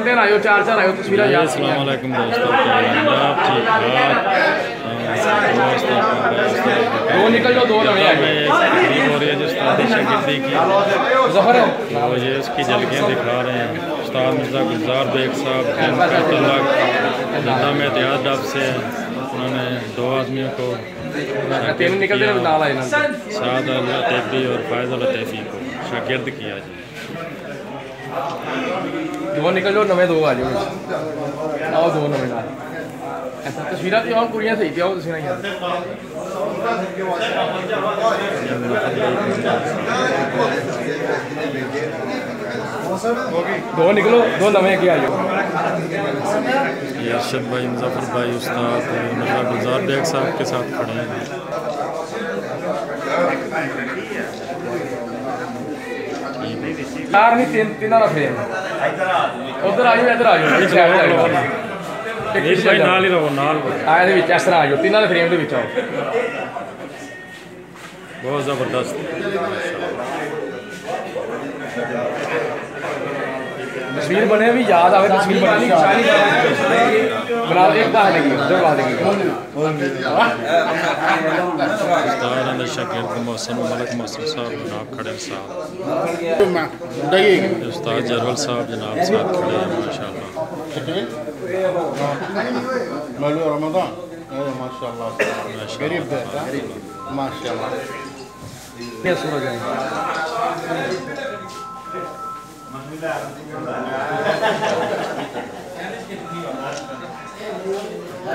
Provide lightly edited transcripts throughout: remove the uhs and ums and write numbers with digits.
आयो चार चार आयो तस्वीरें याद। अस्सलाम वालेकुम दोस्तों, आप ठीक ठाक? दो निकल जाओ, दो नवे आ गए। हो रही है जो उस्ताद शागिर्दी की, ज़फर है तो ये उसकी झलकियाँ दिखा रहे हैं। उस्ताद मिर्ज़ा गुलजार बेग साहब जद्दा में एहतियात डब से उन्होंने दो आदमियों को तीन निकलते हैं नाल आए ना, साद अल लतीफ़ी और फ़ैज़ अल लतीफ़ी को शागिर्द किया जी। दो निकल जाओ, नवे दो आ जाओ, आओ दो नवे नाल। ऐसा तस्वीरें तो हम कुड़ियां सही पिया तस्वीरें यार। दो निकलो, दो नवे के आ जाओ। ये अरशद भाई, मुज़फ़्फ़र भाई, उस्ताद मिर्ज़ा गुलजार बेग साहब के साथ खड़े हैं। चार नहीं तीन तीन वाला फ्रेम उधर आ जाओ, इधर आ जाओ, भाई नाल ही रहो, नाल आए दे विच इस तरह आ जाओ, तीन वाले फ्रेम दे विच आओ। बहुत ज़बरदस्त तस्वीर बने भी याद आवे, तस्वीर बनानी बना एक बार लगी उधर बात लगी। उस्ताद शागिर्द मोहसिन मलिक मोहसिन साहब जनाब खड़े साहब, उस्ताद जरवल साहब जनाब साथ खड़े हैं माशाल्लाह। रमज़ान माशाल्लाह गरीब माशाल्लाह। ये सूरज है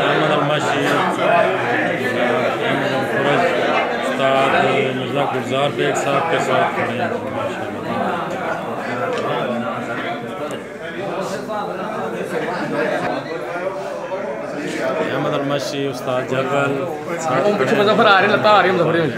अहमद अलमाशी, उस्ताद मिर्ज़ा गुलजार बेग साहब के साथ खड़े हैं अहमद अलमाशी, उस्ताद जरवल पीछे मुज़फ़्फ़र आ रहे, लता आ रही है मुज़फ़्फ़र में।